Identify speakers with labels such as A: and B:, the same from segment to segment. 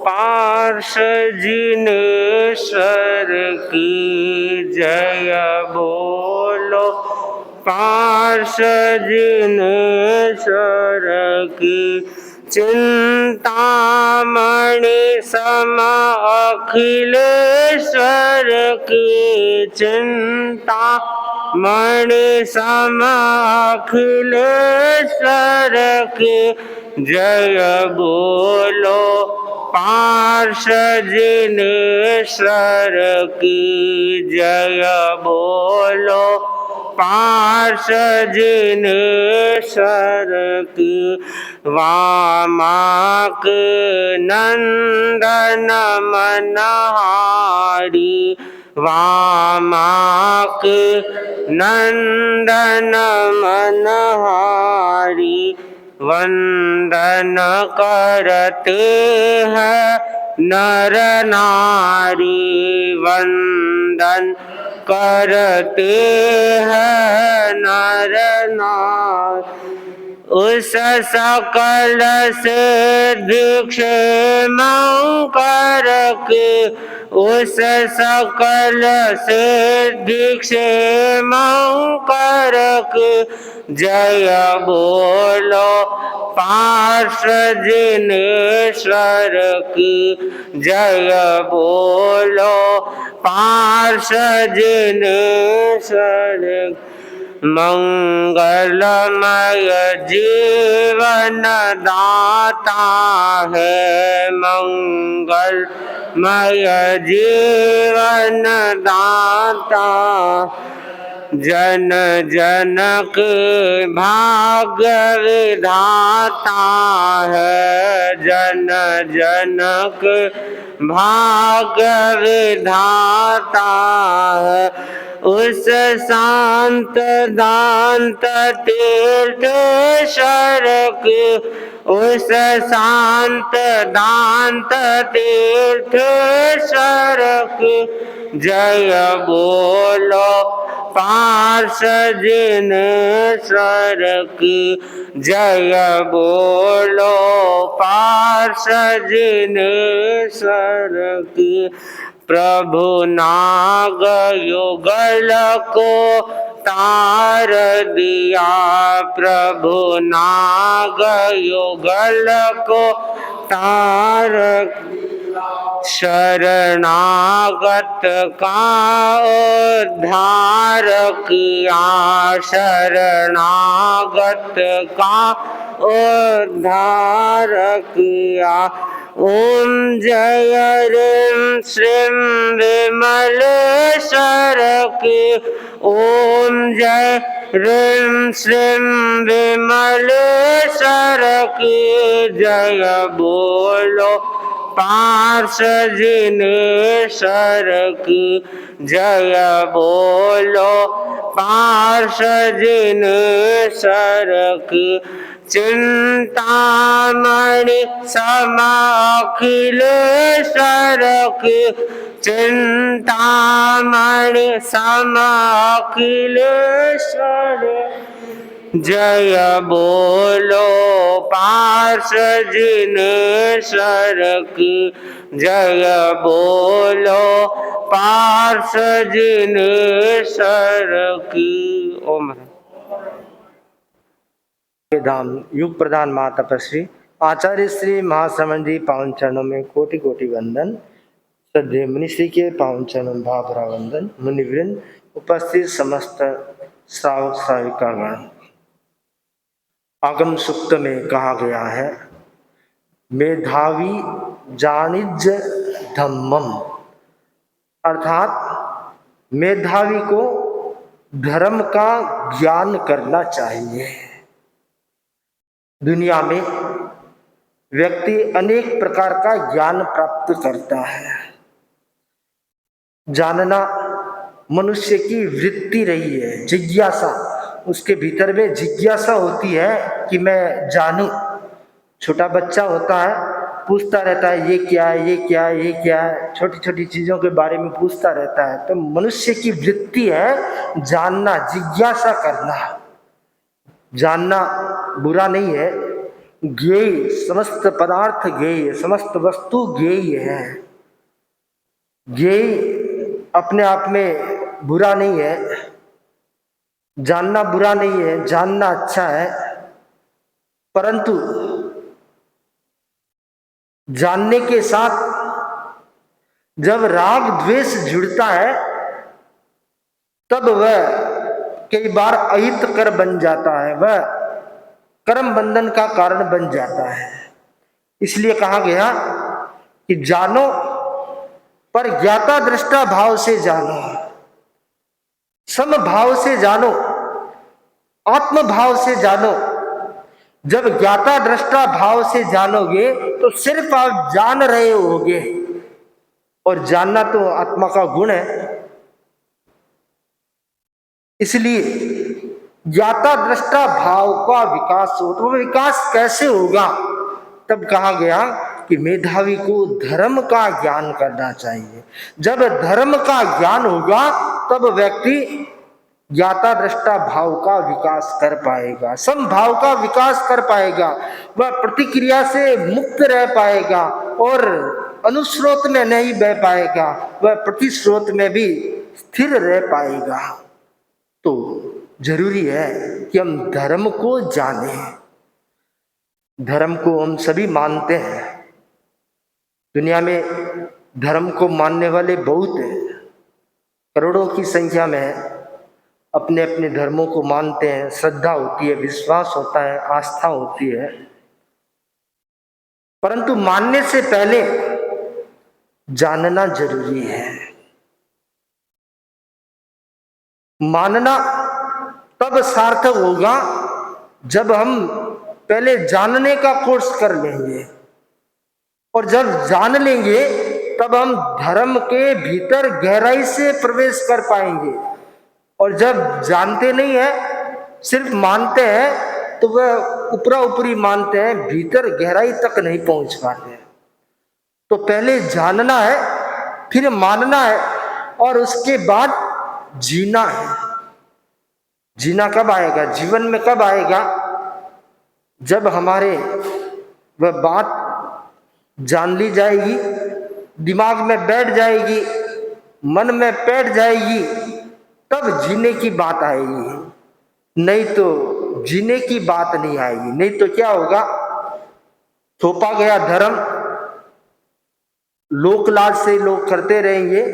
A: पार्षजिनेश्वर की जय बोलो पार्षजिनेश्वर की। चिंतामणि सम अखिलेश्वर की चिंतामणि सम अखिलेश्वर की जय बोलो पार्षजिनेश्वर की जय बोलो पार्षजिनेश्वर की। वामाक नंदन मनहारी वामाक नंदन मनहारी वंदन करते हैं नर नारी वंदन करते हैं नर नारी। उस सकल सिद्धि क्षेमंकर के उस सकल सिद्धि क्षेमंकर के जय बोलो पार्षजिनेश्वर की जय बोलो पार्षजिनेश्वर। मंगलमय जीवन दाता है मंगलमय जीवन दाता। जन जन के भाग्य विधाता है जन जन के भाग्य विधाता है। उस शांत दांत तीर्थेश्वर के उस शांत दांत तीर्थेश्वर के जय बोलो पार्षजिनेश्वर की जय बोलो पार्षजिनेश्वर की। प्रभु नाग युगल को तार दिया प्रभु नाग युगल को तार शरणागत का उद्धार किया शरणागत का उद्धार किया। ओम जय ह्रीं श्रीं विमलेश्वर की ओम जय ह्रीं श्रीं विमलेश्वर की जय बोलो पार्षजिनेश्वर की जय बोलो पार्षजिनेश्वर की। चिंतामणि सम अखिलेश्वर की चिंतामणि सम अखिलेश्वर जय बोलो पार्षजिनेश्वर की जय बोलो पार्षजिनेश्वर की। ओम
B: धाम युग प्रधान मां तपस्वी आचार्य श्री महाश्रमण जी पावन चरणों में कोटि कोटि वंदन। श्रद्धेय मुनिश्री के पावन चरणों में भावभरा वंदन। मुनिवृंद उपस्थित समस्त श्रावक श्राविकागण। आगम सूक्त में कहा गया है मेधावी जानिज धम्मम, अर्थात मेधावी को धर्म का ज्ञान करना चाहिए। दुनिया में व्यक्ति अनेक प्रकार का ज्ञान प्राप्त करता है। जानना मनुष्य की वृत्ति रही है, जिज्ञासा, उसके भीतर में जिज्ञासा होती है कि मैं जानूं। छोटा बच्चा होता है, पूछता रहता है ये क्या है, ये क्या है, ये क्या है, छोटी छोटी चीज़ों के बारे में पूछता रहता है। तो मनुष्य की वृत्ति है जानना, जिज्ञासा करना। जानना बुरा नहीं है, ज्ञेय, समस्त पदार्थ ज्ञेय, समस्त वस्तु ज्ञेय है। ज्ञेय अपने आप में बुरा नहीं है, जानना बुरा नहीं है, जानना अच्छा है, परंतु जानने के साथ जब राग द्वेष जुड़ता है तब वह कई बार अहित कर बन जाता है, वह कर्म बंधन का कारण बन जाता है। इसलिए कहा गया कि जानो पर ज्ञाता दृष्टा भाव से जानो, सम भाव से जानो, आत्म भाव से जानो। जब ज्ञाता दृष्टा भाव से जानोगे तो सिर्फ आप जान रहे होगे, और जानना तो आत्मा का गुण है। इसलिए ज्ञाता दृष्टा भाव का विकास हो, तो विकास कैसे होगा? तब कहा गया कि मेधावी को धर्म का ज्ञान करना चाहिए। जब धर्म का ज्ञान होगा तब व्यक्ति ज्ञाता दृष्टा भाव का विकास कर पाएगा, समभाव का विकास कर पाएगा, वह प्रतिक्रिया से मुक्त रह पाएगा और अनुस्रोत में नहीं बह पाएगा, वह प्रतिस्रोत में भी स्थिर रह पाएगा। तो जरूरी है कि हम धर्म को जानें। धर्म को हम सभी मानते हैं, दुनिया में धर्म को मानने वाले बहुत हैं, करोड़ों की संख्या में अपने अपने धर्मों को मानते हैं, श्रद्धा होती है, विश्वास होता है, आस्था होती है। परंतु मानने से पहले जानना जरूरी है। मानना तब सार्थक होगा जब हम पहले जानने का कोर्स कर लेंगे, और जब जान लेंगे तब हम धर्म के भीतर गहराई से प्रवेश कर पाएंगे। और जब जानते नहीं है, सिर्फ मानते हैं, तो वह ऊपरा ऊपरी मानते हैं, भीतर गहराई तक नहीं पहुंच पाते। तो पहले जानना है, फिर मानना है, और उसके बाद जीना है। जीना कब आएगा? जीवन में कब आएगा? जब हमारे वह बात जान ली जाएगी, दिमाग में बैठ जाएगी, मन में बैठ जाएगी, तब जीने की बात आएगी। नहीं तो जीने की बात नहीं आएगी। नहीं तो क्या होगा? थोपा गया धर्म लोक लाज से लोग करते रहेंगे,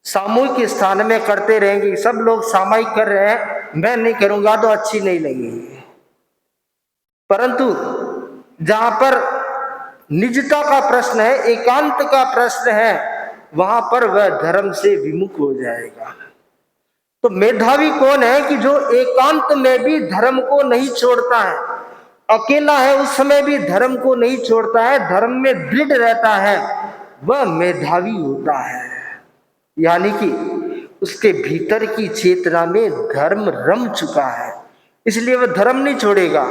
B: सामूहिक स्थान में करते रहेंगे। सब लोग सामूहिक कर रहे हैं, मैं नहीं करूंगा तो अच्छी नहीं लगेगी। परंतु जहां पर निजता का प्रश्न है, एकांत का प्रश्न है, वहां पर वह धर्म से विमुख हो जाएगा। तो मेधावी कौन है कि जो एकांत में भी धर्म को नहीं छोड़ता है, अकेला है उस समय भी धर्म को नहीं छोड़ता है, धर्म में दृढ़ रहता है, वह मेधावी होता है। यानी कि उसके भीतर की चेतना में धर्म रम चुका है, इसलिए वह धर्म नहीं छोड़ेगा।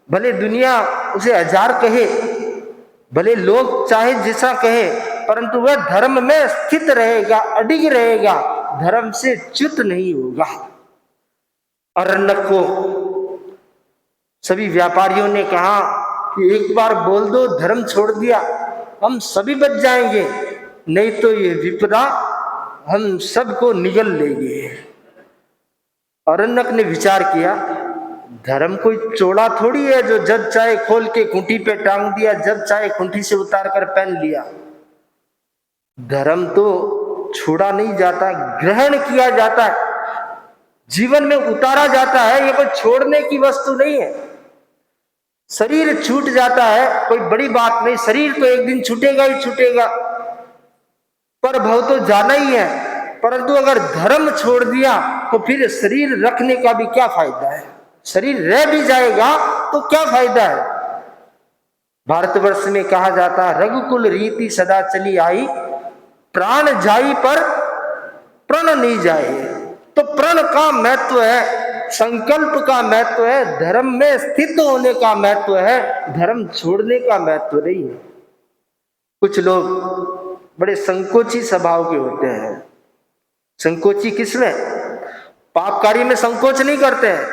B: भले दुनिया उसे हजार कहे, भले लोग चाहे जैसा कहे, परंतु वह धर्म में स्थित रहेगा, अडिग रहेगा, धर्म से च्युत नहीं होगा। अरण्यक को सभी व्यापारियों ने कहा कि एक बार बोल दो, धर्म छोड़ दिया, हम सभी बच जाएंगे, नहीं तो ये विपदा हम सबको निगल लेंगे। अरण्यक ने विचार किया, धर्म कोई चोड़ा थोड़ी है जो जब चाहे खोल के खूंटी पे टांग दिया, जब चाहे खूंटी से उतार कर पहन लिया। धर्म तो छोड़ा नहीं जाता, ग्रहण किया जाता है, जीवन में उतारा जाता है। ये कोई छोड़ने की वस्तु नहीं है। शरीर छूट जाता है, कोई बड़ी बात नहीं, शरीर तो एक दिन छूटेगा ही छूटेगा, पर भव तो जाना ही है। परंतु अगर धर्म छोड़ दिया तो फिर शरीर रखने का भी क्या फायदा है? शरीर रह भी जाएगा तो क्या फायदा है? भारतवर्ष में कहा जाता है, रघुकुल रीति सदा चली आई, प्राण जाई पर प्रण नहीं जाए। तो प्रण का महत्व है, संकल्प का महत्व है, धर्म में स्थित होने का महत्व है, धर्म छोड़ने का महत्व नहीं है। कुछ लोग बड़े संकोची स्वभाव के होते हैं। संकोची किसमें? पाप कार्य में संकोच नहीं करते हैं,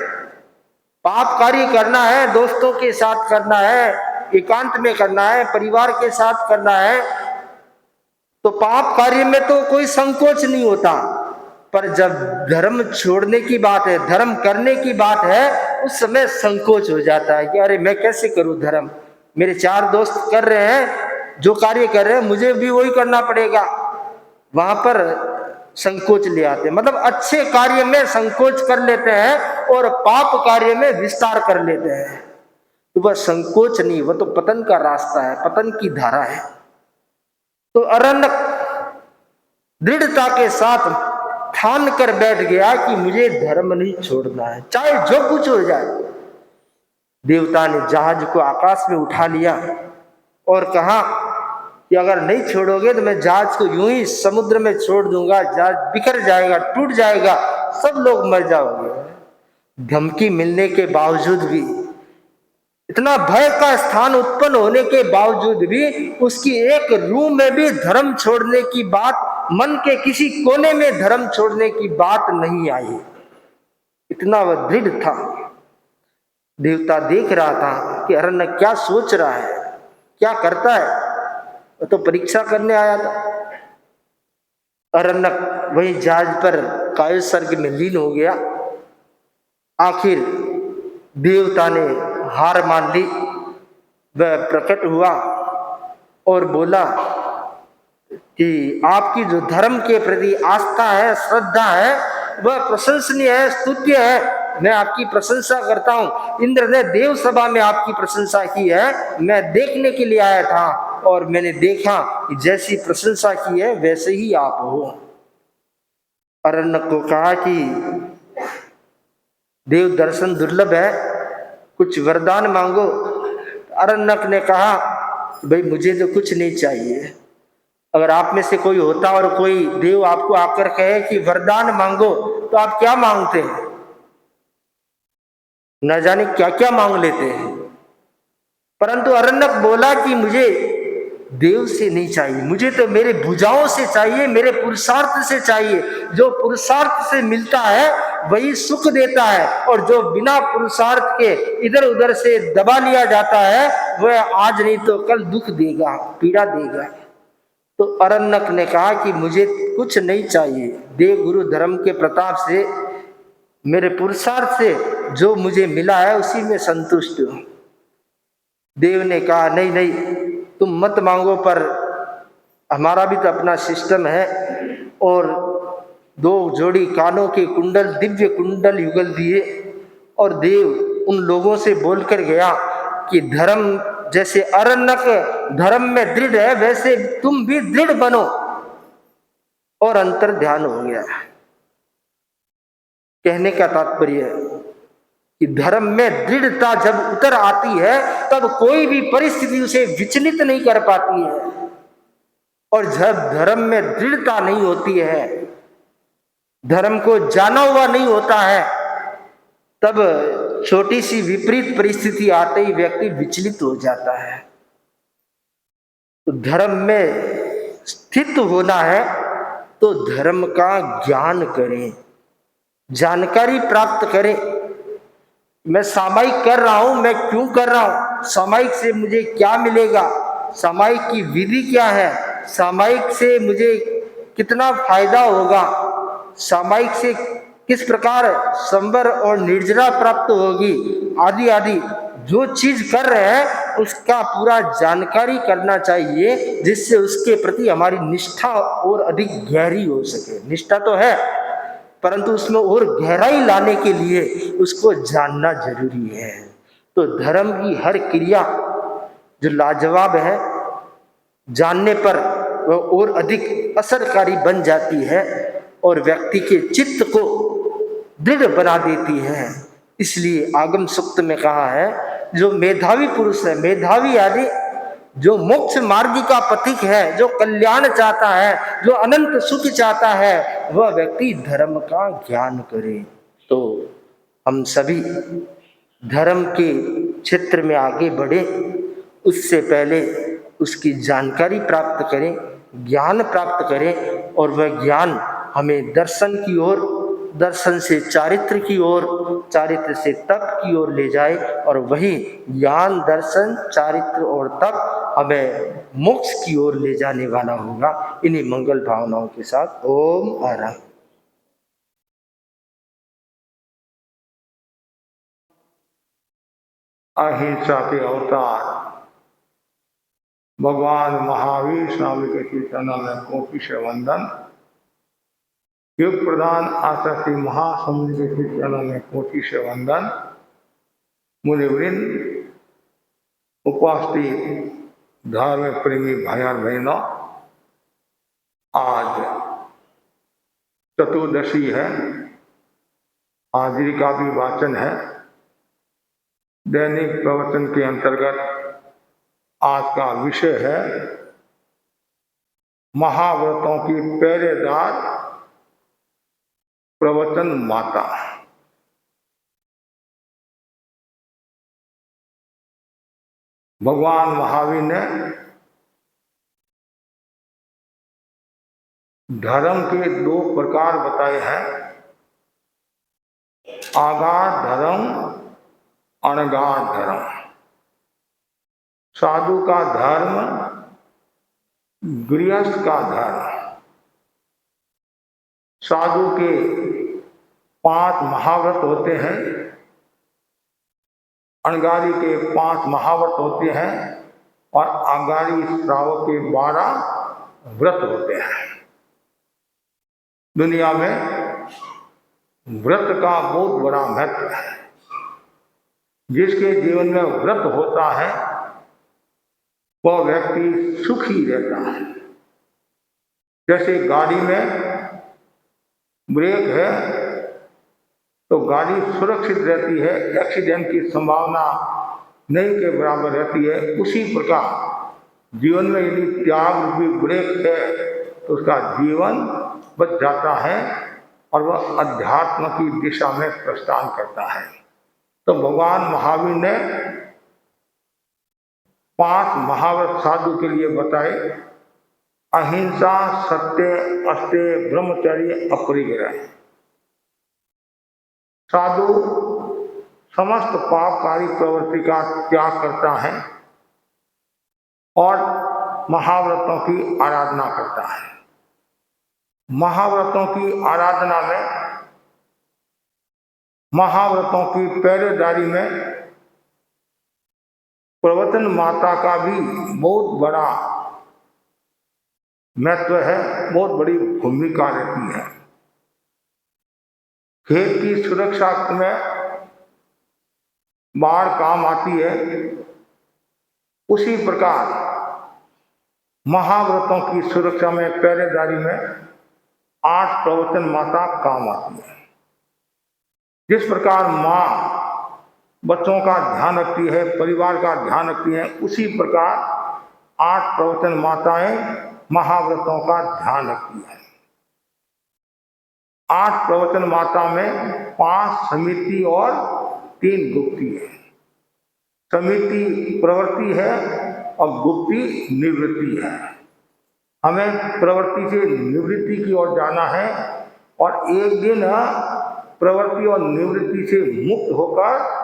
B: पाप कार्य करना है, दोस्तों के साथ करना है, एकांत में करना है, परिवार के साथ करना है, तो पाप कार्य में तो कोई संकोच नहीं होता। पर जब धर्म छोड़ने की बात है, धर्म करने की बात है, उस समय संकोच हो जाता है कि अरे मैं कैसे करूं धर्म, मेरे 4 दोस्त कर रहे हैं, जो कार्य कर रहे हैं मुझे भी वही करना पड़ेगा। वहां पर संकोच ले आते हैं, मतलब अच्छे कार्य में संकोच कर लेते हैं और पाप कार्य में विस्तार कर लेते हैं। तो वह संकोच नहीं, वह तो पतन का रास्ता है, पतन की धारा है। तो अरण्यक दृढ़ता के साथ ठान कर बैठ गया कि मुझे धर्म नहीं छोड़ना है, चाहे जो कुछ हो जाए। देवता ने जहाज को आकाश में उठा लिया और कहा कि अगर नहीं छोड़ोगे तो मैं जहाज को यूं ही समुद्र में छोड़ दूंगा, जहाज बिखर जाएगा, टूट जाएगा, सब लोग मर जाओगे। धमकी मिलने के बावजूद भी, इतना भय का स्थान उत्पन्न होने के बावजूद भी, उसकी एक रूम में भी धर्म छोड़ने की बात, मन के किसी कोने में धर्म छोड़ने की बात नहीं आई। इतना वह दृढ़ था। देवता देख रहा था कि अरण्य क्या सोच रहा है, क्या करता है। वह तो परीक्षा करने आया था। अरण्य वही जहाज पर कायु सर्ग में लीन हो गया। आखिर देवता ने हार मान ली। वह प्रकट हुआ और बोला कि आपकी जो धर्म के प्रति आस्था है, श्रद्धा है, वह प्रशंसनीय है, स्तुत्य है। मैं आपकी प्रशंसा करता हूं। इंद्र ने देव सभा में आपकी प्रशंसा की है, मैं देखने के लिए आया था और मैंने देखा कि जैसी प्रशंसा की है वैसे ही आप हो। अरण्यक को कहा कि देव दर्शन दुर्लभ है, कुछ वरदान मांगो। अरण्यक ने कहा भाई मुझे तो कुछ नहीं चाहिए। अगर आप में से कोई होता और कोई देव आपको आकर कहे कि वरदान मांगो, तो आप क्या मांगते हैं? न जाने क्या क्या मांग लेते हैं। परंतु अरण्यक बोला कि मुझे देव से नहीं चाहिए, मुझे तो मेरे भुजाओं से चाहिए, मेरे पुरुषार्थ से चाहिए। जो पुरुषार्थ से मिलता है वही सुख देता है, और जो बिना पुरुषार्थ के इधर उधर से दबा लिया जाता है वह आज नहीं तो कल दुख देगा, पीड़ा देगा। तो अरण्यक ने कहा कि मुझे कुछ नहीं चाहिए, देव गुरु धर्म के प्रताप से, मेरे पुरुषार्थ से जो मुझे मिला है उसी में संतुष्ट हूं। देव ने कहा नहीं नहीं, तुम मत मांगो, पर हमारा भी तो अपना सिस्टम है। और 2 जोड़ी कानों के कुंडल, दिव्य कुंडल युगल दिए, और देव उन लोगों से बोलकर गया कि धर्म, जैसे अरण्यक धर्म में दृढ़ है वैसे तुम भी दृढ़ बनो। और अंतर ध्यान हो गया। कहने का तात्पर्य है कि धर्म में दृढ़ता जब उतर आती है तब कोई भी परिस्थिति उसे विचलित नहीं कर पाती है। और जब धर्म में दृढ़ता नहीं होती है, धर्म को जाना हुआ नहीं होता है, तब छोटी सी विपरीत परिस्थिति आते ही व्यक्ति विचलित हो जाता है। तो धर्म में स्थित होना है तो धर्म का ज्ञान करें, जानकारी प्राप्त करें। मैं सामायिक कर रहा हूं, मैं क्यों कर रहा हूं, सामायिक से मुझे क्या मिलेगा, सामायिक की विधि क्या है, सामायिक से मुझे कितना फायदा होगा, सामायिक से किस प्रकार संवर और निर्जरा प्राप्त होगी, आदि आदि जो चीज कर रहे हैं उसका पूरा जानकारी करना चाहिए, जिससे उसके प्रति हमारी निष्ठा और अधिक गहरी हो सके। निष्ठा तो है, परंतु उसमें और गहराई लाने के लिए उसको जानना जरूरी है। तो धर्म की हर क्रिया जो लाजवाब है, जानने पर वह और अधिक असरकारी बन जाती है और व्यक्ति के चित्त को दृढ़ बना देती है। इसलिए आगम सूक्त में कहा है, जो मेधावी पुरुष है, मेधावी आदि जो मोक्ष मार्ग का पथिक है, जो कल्याण चाहता है, जो अनंत सुख चाहता है, वह व्यक्ति धर्म का ज्ञान करे। तो हम सभी धर्म के क्षेत्र में आगे बढ़े, उससे पहले उसकी जानकारी प्राप्त करें, ज्ञान प्राप्त करें, और वह ज्ञान हमें दर्शन की ओर, दर्शन से चारित्र की ओर, चारित्र से तप की ओर ले जाए और वही ज्ञान दर्शन चारित्र और तप हमें मोक्ष की ओर ले जाने वाला होगा। इन्हीं मंगल भावनाओं के साथ ओम आराम।
C: अहिंसा के अवतार भगवान महावीर स्वामी के चरणों में कोटि से वंदन। युग प्रधान आचार्य महासमुद्र के चरणों में कोटि से वंदन। मुनिवृंद, उपस्थित धार्मिक प्रेमी भाई और बहनों, आज चतुर्दशी है, हाजिरी का भी वाचन है। दैनिक प्रवचन के अंतर्गत आज का विषय है महाव्रतों की पहरेदार प्रवचन माता। भगवान महावीर ने धर्म के दो प्रकार बताए हैं, आगाध धर्म, अनगाध धर्म। साधु का धर्म, गृहस्थ का धर्म। साधु के 5 महाव्रत होते हैं, अनगारी के 5 महाव्रत होते हैं और अगारी श्रावक के 12 व्रत होते हैं। दुनिया में व्रत का बहुत बड़ा महत्व है। जिसके जीवन में व्रत होता है वह व्यक्ति सुखी रहता है। जैसे गाड़ी में ब्रेक है तो गाड़ी सुरक्षित रहती है, एक्सीडेंट की संभावना नहीं के बराबर रहती है। उसी प्रकार जीवन में यदि त्याग रूपी ब्रेक है तो उसका जीवन बच जाता है और वह अध्यात्म की दिशा में प्रस्थान करता है। तो भगवान महावीर ने 5 महाव्रत साधु के लिए बताए। अहिंसा, सत्य, अस्तेय, ब्रह्मचर्य, अपरिग्रह। साधु समस्त पापकारी प्रवृत्ति का त्याग करता है और महाव्रतों की आराधना करता है। महाव्रतों की आराधना में, महाव्रतों की पहरेदारी में प्रवचन माता का भी बहुत बड़ा महत्व है, बहुत बड़ी भूमिका रहती है। खेत की सुरक्षा में बाढ़ काम आती है, उसी प्रकार महाव्रतों की सुरक्षा में, पहरेदारी में 8 प्रवचन माता काम आती है। जिस प्रकार माँ बच्चों का ध्यान रखती है, परिवार का ध्यान रखती है, उसी प्रकार 8 प्रवचन माताएं महाव्रतों का ध्यान रखती है। 8 प्रवचन माता में 5 समिति और 3 गुप्ती है। समिति प्रवृत्ति है और गुप्ती निवृत्ति है। हमें प्रवृत्ति से निवृत्ति की ओर जाना है और एक दिन प्रवृत्ति और निवृत्ति से मुक्त होकर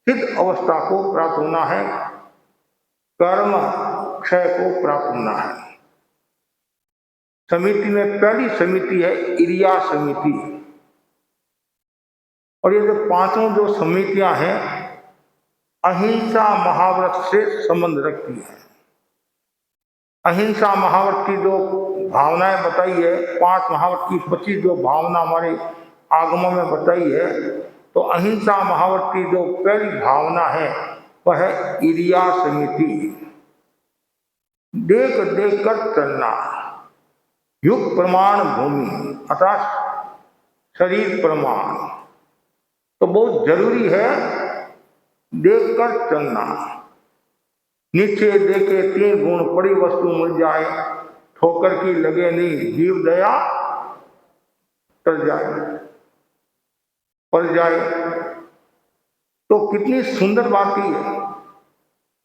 C: सिद्ध अवस्था को प्राप्त होना है, कर्म क्षय को प्राप्त होना है। समिति में पहली समिति है इरिया समिति, और ये जो 5 जो समितियां हैं अहिंसा महाव्रत से संबंध रखती है। अहिंसा महाव्रत की जो भावनाएं बताई है, 5 महाव्रत की 25 जो भावना हमारे आगमों में बताई है, तो अहिंसा महाव्रत की जो पहली भावना है वह है इरिया समिति। देख देख कर चलना, युग प्रमाण भूमि अर्थात शरीर प्रमाण। तो बहुत जरूरी है देख कर चलना। नीचे देखे 3 गुण, पड़ी वस्तु मिल जाए, ठोकर की लगे नहीं, जीव दया टल जाए, पल जाए। तो कितनी सुंदर बात की है,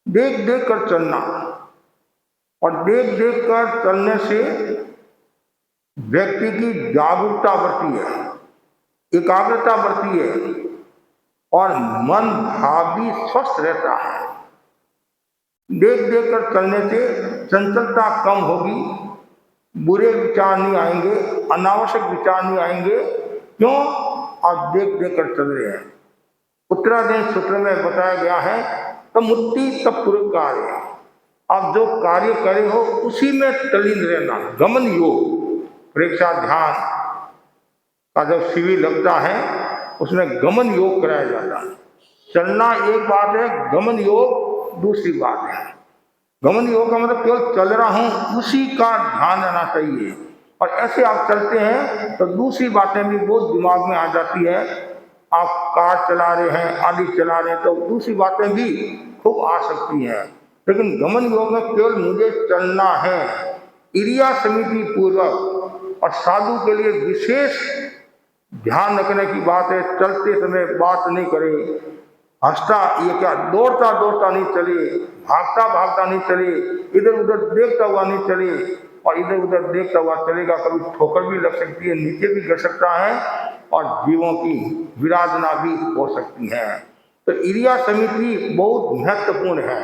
C: देख देख कर चलना। और देख देख कर चलने से व्यक्ति की जागरूकता बढ़ती है, एकाग्रता बढ़ती है, और मन भावी स्वस्थ रहता है। देख देख कर चलने से चंचलता कम होगी, बुरे विचार नहीं आएंगे, अनावश्यक विचार नहीं आएंगे। क्यों? आप देख देख कर चल रहे हैं। उत्तराधीन सूत्र में बताया गया है तब मुक्ति तब पूर्व कार्य। आप जो कार्य करे हो उसी में तल्लीन रहना। गमन योग, परीक्षा ध्यान का जब शिविर लगता है उसमें गमन योग कराया जाता है। चलना एक बात है, गमन योग दूसरी बात है। गमन योग का मतलब केवल चल रहा हूं उसी का ध्यान रहना चाहिए। और ऐसे आप चलते हैं तो दूसरी बातें भी बहुत दिमाग में आ जाती है। आप कार चला रहे हैं, आदि चला रहे हैं, तो दूसरी बातें भी खूब आ सकती हैं। लेकिन गमन योग में केवल मुझे चलना है, क्रिया समिति पूर्वक। और साधु के लिए विशेष ध्यान रखने की बात है, चलते समय बात नहीं करे, हंसता ये क्या दौड़ता दौड़ता नहीं चले, भागता भागता नहीं चले, इधर उधर देखता हुआ नहीं चले। और इधर उधर देखता हुआ चलेगा कभी ठोकर भी लग सकती है, नीचे भी गिर सकता है और जीवों की विराधना भी हो सकती है। तो क्रिया समिति बहुत महत्वपूर्ण है।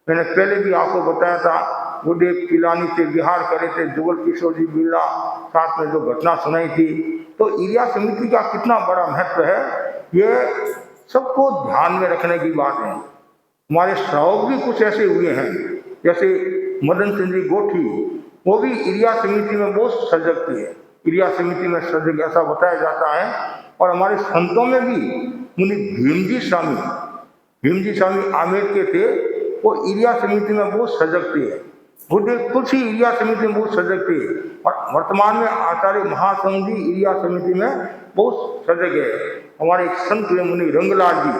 C: मैंने पहले भी आपको बताया था, गुरुदेव पिलानी से विहार करे थे, जुगल किशोर जी बिरला साथ में जो घटना सुनाई थी। तो क्रिया समिति का कितना बड़ा महत्व है, ये सबको ध्यान में रखने की बात है। हमारे श्रावक भी कुछ ऐसे हुए हैं, जैसे मदन सिंह जी गोठी, वो भी क्रिया समिति में बहुत सजग थे। क्रिया समिति में सजग ऐसा बताया जाता है। और हमारे संतों में भी मुनि भीमजी स्वामी आमेर के थे, वो क्रिया समिति में बहुत सजग थे। गुरुदेव तुलसी क्रिया समिति में बहुत सजग थे। और वर्तमान में आचार्य महासंघ जी क्रिया समिति में बहुत सजग है। हमारे एक संत हुए मुनि रंगलाल जी,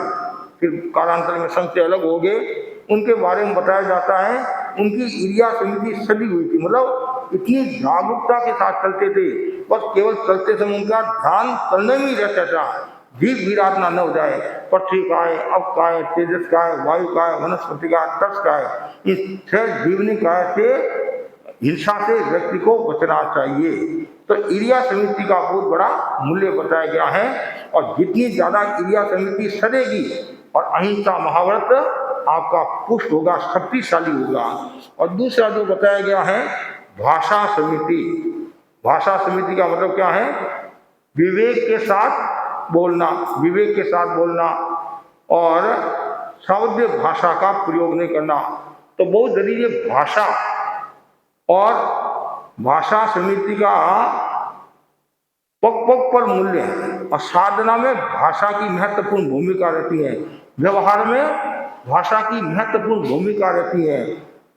C: फिर कालांतर में संत से अलग हो गए, उनके बारे में बताया जाता है उनकी क्रिया समिति सदी हुई थी। मतलब इतनी जागरूकता के साथ चलते थे, बस केवल चलते समय उनका ध्यान चलने में ही रहता था, जीव विराधना न हो जाए। पृथ्वी का है, अब का है, तेजस का है, वायु का है, वनस्पति का, तर्स का है, इस 6 जीवनी काय से हिंसा से व्यक्ति को बचना चाहिए। तो क्रिया समिति का बहुत बड़ा मूल्य बताया गया है। और जितनी ज्यादा क्रिया समिति सदेगी और अहिंसा महाव्रत आपका पुष्ट होगा, शक्तिशाली होगा। और दूसरा जो बताया गया है भाषा समिति। भाषा समिति का मतलब क्या है? विवेक के साथ बोलना, विवेक के साथ बोलना और सौम्य भाषा का प्रयोग नहीं करना। तो बहुत जरूरी है भाषा। और भाषा समिति का पग पग पर मूल्य है। और साधना में भाषा की महत्वपूर्ण भूमिका रहती है, व्यवहार में भाषा की महत्वपूर्ण भूमिका रहती है।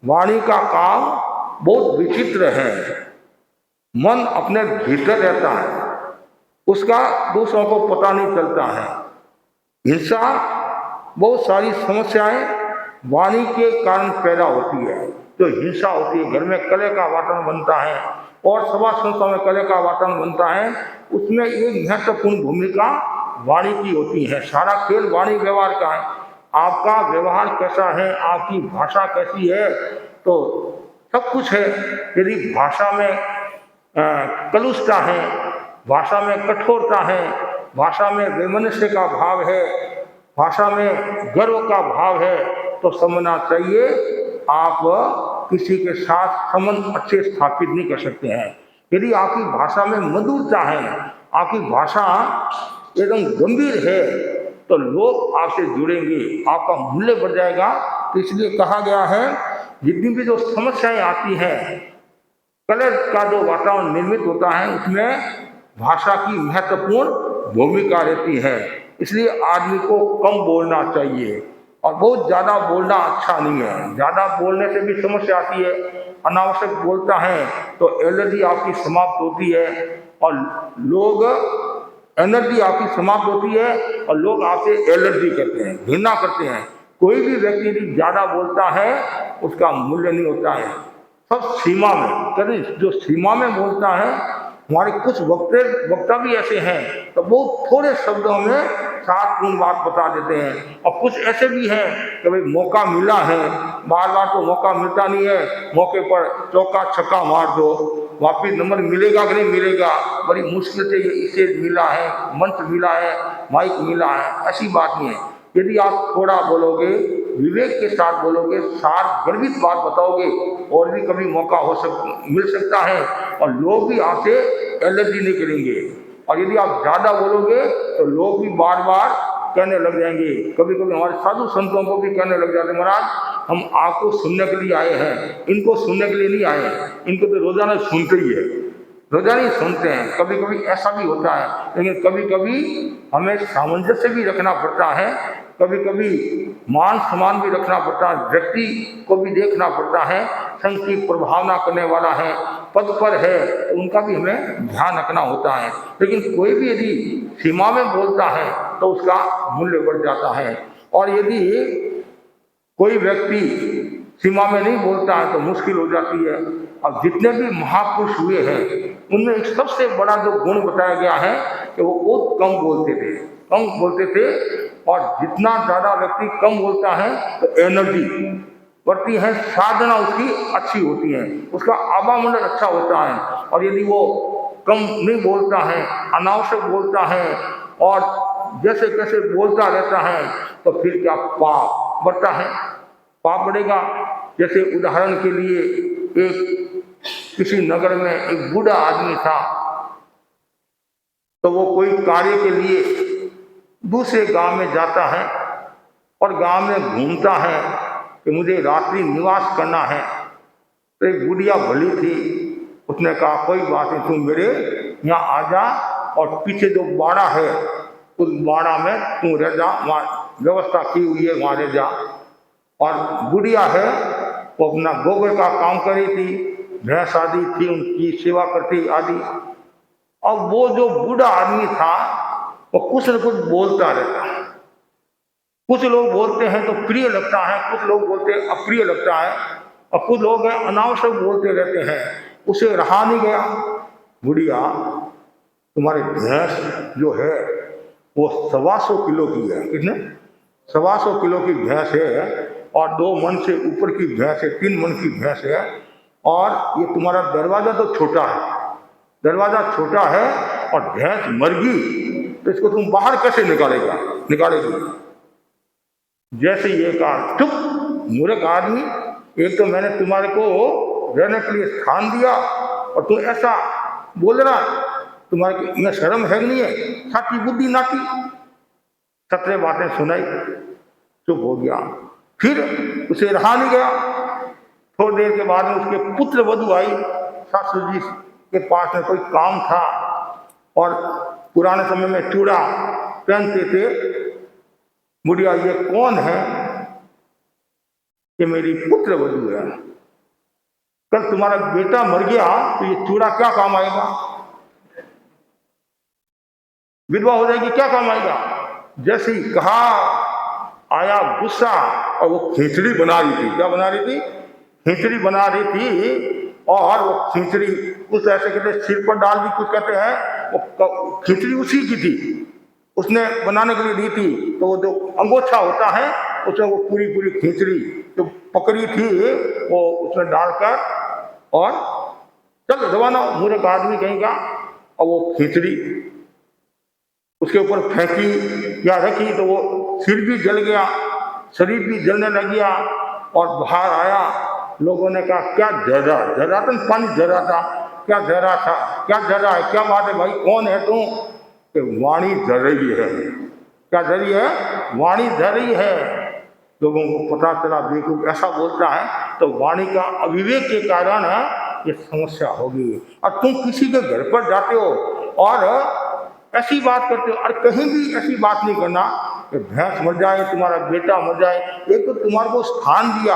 C: वाणी का काम बहुत विचित्र है। मन अपने भीतर रहता है, उसका दूसरों को पता नहीं चलता है। हिंसा बहुत सारी समस्याएं वाणी के कारण पैदा होती है। तो हिंसा होती है, घर में कलह का वातावरण बनता है और सभा संस्थाओं में कलह का वातावरण बनता है। उसमें एक महत्वपूर्ण भूमिका वाणी की होती है। सारा खेल वाणी व्यवहार का है। आपका व्यवहार कैसा है, आपकी भाषा कैसी है, तो सब कुछ है। यदि भाषा में कलुषता है, भाषा में कठोरता है, भाषा में वैमनस्य का भाव है, भाषा में गर्व का भाव है, तो समझना चाहिए आप किसी के साथ संबंध अच्छे स्थापित नहीं कर सकते हैं। यदि आपकी भाषा में मधुरता है, आपकी भाषा एकदम गंभीर है, तो लोग आपसे जुड़ेंगे, आपका मूल्य बढ़ जाएगा। तो इसलिए कहा गया है जितनी भी जो समस्याएं आती हैं, कलह का जो वातावरण निर्मित होता है, उसमें भाषा की महत्वपूर्ण भूमिका रहती है। इसलिए आदमी को कम बोलना चाहिए और बहुत ज़्यादा बोलना अच्छा नहीं है। ज़्यादा बोलने से भी समस्या आती है। अनावश्यक बोलता है तो एलर्जी आपकी समाप्त होती है और लोग एनर्जी आपकी समाप्त होती है और लोग आपसे एलर्जी करते हैं, घृणा करते हैं। कोई भी व्यक्ति यदि ज़्यादा बोलता है उसका मूल्य नहीं होता है। सब सीमा में, कभी जो सीमा में बोलता है, हमारे कुछ वक्ता भी ऐसे हैं तो बहुत थोड़े शब्दों में सार्थपूर्ण बात बता देते हैं। और कुछ ऐसे भी हैं कि भाई मौका मिला है, बार बार तो मौका मिलता नहीं है, मौके पर चौका छक्का मार दो, वापिस नंबर मिलेगा कि नहीं मिलेगा, बड़ी मुश्किल से ये इसे मिला है, मंच मिला है, माइक मिला है, ऐसी बात नहीं है। यदि आप थोड़ा बोलोगे, विवेक के साथ बोलोगे, सार गर्भित बात बताओगे, और भी कभी मौका मिल सकता है और लोग भी आपसे एलर्जी नहीं करेंगे। और यदि आप ज़्यादा बोलोगे तो लोग भी बार बार कहने लग जाएंगे। कभी कभी हमारे साधु संतों को भी कहने लग जाते, महाराज हम आपको सुनने के लिए आए हैं, इनको सुनने के लिए नहीं आए हैं, इनको तो रोजाना सुनते ही है, रोजाना ही सुनते हैं। कभी कभी ऐसा भी होता है, लेकिन कभी कभी हमें सामंजस्य भी रखना पड़ता है, कभी कभी मान सम्मान भी रखना पड़ता है, व्यक्ति को भी देखना पड़ता है, संघ की प्रभावना करने वाला है, पद पर है, तो उनका भी हमें ध्यान रखना होता है। लेकिन कोई भी यदि सीमा में बोलता है तो उसका मूल्य बढ़ जाता है, और यदि कोई व्यक्ति सीमा में नहीं बोलता है तो मुश्किल हो जाती है। अब जितने भी महापुरुष हुए हैं उनमें एक सबसे बड़ा जो गुण बताया गया है कि वो बहुत कम बोलते थे, और जितना ज़्यादा व्यक्ति कम बोलता है तो एनर्जी बढ़ती है, साधना उसकी अच्छी होती है, उसका आवामंडल अच्छा होता है। और यदि वो कम नहीं बोलता है, अनावश्यक बोलता है और जैसे कैसे बोलता रहता है, तो फिर क्या पाप बढ़ता है, पाप बढ़ेगा। जैसे उदाहरण के लिए एक किसी नगर में एक बूढ़ा आदमी था, तो वो कोई कार्य के लिए दूसरे गांव में जाता है और गांव में घूमता है कि मुझे रात्रि निवास करना है। तो एक बुढ़िया भली थी, उसने कहा कोई बात नहीं, तुम मेरे यहाँ आ जा और पीछे जो बाड़ा है उस बाड़ा में तू रह जा, वहाँ व्यवस्था की हुई है, वहाँ रह जा। और बुढ़िया है वो अपना गोबर का काम करी थी, भैंस आदि थी उनकी सेवा करती आदि। अब वो जो बूढ़ा आदमी था वो कुछ न कुछ बोलता रहता है, कुछ लोग बोलते हैं तो प्रिय लगता है, कुछ लोग बोलते हैं अप्रिय लगता है, और कुछ लोग हैं अनावश्यक बोलते रहते हैं। उसे रहा नहीं गया, बुढ़िया तुम्हारी भैंस जो है वो 125 किलो की है, कितने 125 किलो की भैंस है, और 2 मन से ऊपर की भैंस है, 3 मन की भैंस है, और ये तुम्हारा दरवाजा तो छोटा है, दरवाजा छोटा है और भैंस मर गई, तो इसको तुम बाहर कैसे निकालेगी। जैसे ये कहा, चुप मूर्ख आदमी, एक तो मैंने तुम्हारे को रहने के लिए स्थान दिया और तुम ऐसा बोल रहा, तुम्हारे में शर्म है नहीं है, साथी बुद्धि नाटी। 17 बातें सुनाई, चुप हो गया। फिर उसे रहा नहीं गया, थोड़ी देर के बाद में उसके पुत्र वधू आई, सासू जी के पास में कोई काम था, और पुराने समय में चूड़ा पहनते थे। बुढ़िया ये कौन है? ये मेरी पुत्र वधू है, कल तुम्हारा बेटा मर गया तो ये चूड़ा क्या काम आएगा, विधवा हो जाएगी, क्या काम आएगा। जैसे ही कहा आया गुस्सा, और वो खिचड़ी बना रही थी, क्या बना रही थी, खिचड़ी बना रही थी, और वो खिचड़ी कुछ ऐसे कहते सिर पर डाल दी, कुछ कहते हैं, वो खिचड़ी उसी की थी, उसने बनाने के लिए दी थी। तो वो जो अंगोछा होता है उसमें वो पूरी खिचड़ी जो पकड़ी थी वो उसमें डालकर, और चल रवाना मूर्ख आदमी कहेगा, और वो खिचड़ी उसके ऊपर फेंकी या रखी, तो वो सिर भी जल गया, शरीर भी जलने लग गया, और बाहर आया। लोगों ने कहा क्या जरा था, पानी जरा था, क्या जरा था, क्या जरा है, क्या बात है भाई, कौन है तू? कि वाणी जर रही है। क्या जर रही है? वाणी जर रही है। लोगों को पता चला, देखो ऐसा बोलता है, तो वाणी का अविवेक के कारण ये समस्या होगी। और तुम किसी के घर पर जाते हो और ऐसी बात करते हो, और कहीं भी ऐसी बात नहीं करना कि भैंस मर जाए, तुम्हारा बेटा मर जाए। एक तो तुम्हारे को स्थान दिया,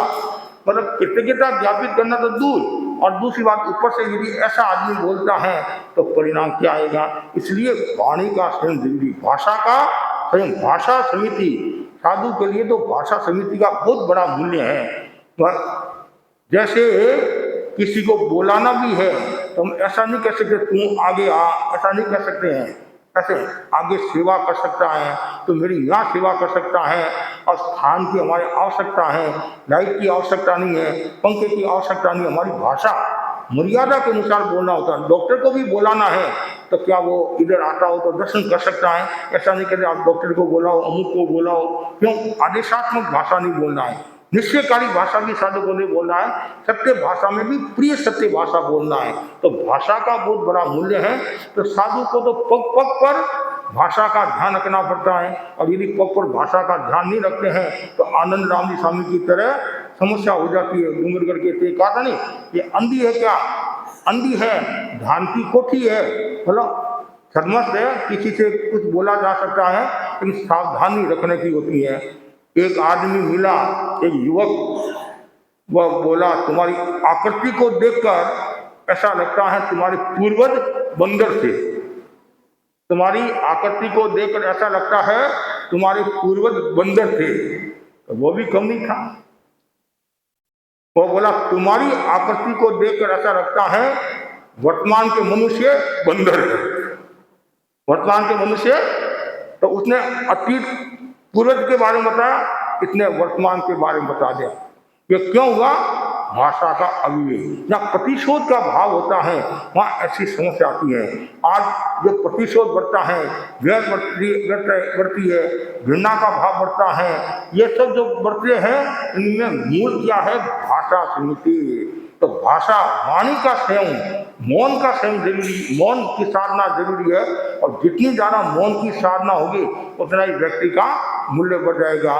C: मतलब कृतज्ञता ज्ञापित करना तो दूर, और दूसरी बात ऊपर से यदि ऐसा आदमी बोलता है तो परिणाम क्या आएगा। इसलिए वाणी का स्वयं जरूरी, भाषा का स्वयं, भाषा समिति साधु के लिए तो भाषा समिति का बहुत बड़ा मूल्य है। जैसे किसी को बुलाना भी है तो हम ऐसा नहीं कह सकते तू आगे आ, ऐसा नहीं कह सकते हैं। ऐसे आगे सेवा कर सकता है तो मेरी यहाँ सेवा कर सकता है, और स्थान की हमारी आवश्यकता है, लाइट की आवश्यकता नहीं है, पंखे की आवश्यकता नहीं, हमारी भाषा मर्यादा के अनुसार बोलना होता है। डॉक्टर को भी बुलाना है तो क्या वो इधर आता हो तो दर्शन कर सकता है? ऐसा नहीं कहते आप डॉक्टर को बुलाओ, अमुक को बुलाओ। क्यों? आदेशात्मक भाषा नहीं बोलना है, निश्चयकारी भाषा भी साधु को नहीं बोलना है, सत्य भाषा में भी प्रिय सत्य भाषा बोलना है। तो भाषा का बहुत बड़ा मूल्य है। तो साधु को तो पग पग पर भाषा का ध्यान रखना पड़ता है, और यदि पग पर भाषा का ध्यान नहीं रखते हैं तो आनंद राम जी स्वामी की तरह समस्या हो जाती है। डूंगरगढ़ के कहा था नहीं, ये अंधी है क्या? अंधी है, ध्यान की कोठी है। मतलब सदमस्त है, किसी से कुछ बोला जा सकता है, लेकिन सावधानी रखने की होती है। एक आदमी मिला, एक युवक, वह बोला तुम्हारी आकृति को देखकर ऐसा लगता है तुम्हारे पूर्वज बंदर थे। तुम्हारी आकृति को देखकर ऐसा लगता है तुम्हारे पूर्वज बंदर थे। तो वो भी कम नहीं था। वो बोला तुम्हारी आकृति को देखकर ऐसा लगता है वर्तमान के मनुष्य बंदर है। वर्तमान के मनुष्य, तो उसने अतीत पूर्वज के बारे में बताया, इसने वर्तमान के बारे में बता दिया। ये क्यों हुआ? भाषा का अविवेक, जहाँ प्रतिशोध का भाव होता है वहाँ ऐसी समस्या आती है। आज जो प्रतिशोध बढ़ता है, वैर बढ़ती है, घृणा का भाव बढ़ता है, ये सब जो बढ़ते हैं इनमें मूल क्या है? भाषा समिति। तो भाषा, वाणी का संयम, मौन का संयम जरूरी, मौन की साधना जरूरी है। और जितनी ज़्यादा मौन की साधना होगी उतना ही व्यक्ति का मूल्य बढ़ जाएगा।